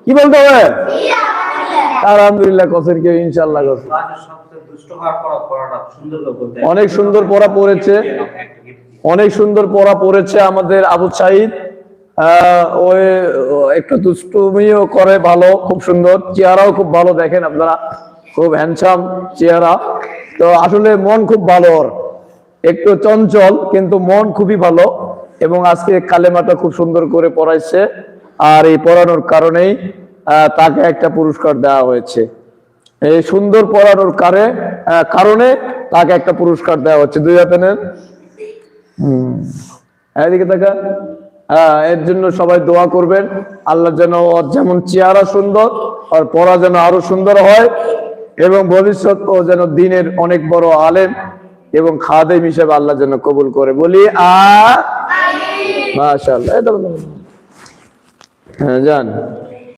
কি বলতে হবে? আলহামদুলিল্লাহ কোসেন কেউ ইনশাআল্লাহ কোসেন। অনেক সুন্দর পড়া পড়েছে, অনেক সুন্দর পড়া পড়েছে আমাদের আবু সাঈদ। ওই একটু দুষ্টুমিও করে ভালো, খুব সুন্দর চেহারাও খুব ভালো, দেখেন আপনারা খুব হ্যান্ডসাম চেহারা। তো আসলে মন খুব ভালো, ওর একটু চঞ্চল কিন্তু মন খুবই ভালো। এবং আজকে কালেমাটা খুব সুন্দর করে পড়াইছে, আর এই পড়ানোর কারণেই তাকে একটা পুরস্কার দেওয়া হয়েছে। এই সুন্দর পড়ানোর কারণে তাকে একটা পুরস্কার দেওয়া হচ্ছে। দুই হাতে নেন, এদিকে দেখা। এর জন্য সবাই দোয়া করবেন, আল্লাহ যেন ওর যেমন চেহারা সুন্দর, আর পড়া যেন আরো সুন্দর হয়, এবং ভবিষ্যৎ ও যেন দিনের অনেক বড় আলেম এবং খাদেম হিসেবে আল্লাহ যেন কবুল করে। বলি মাশাআল্লাহ। হ্যাঁ, যান।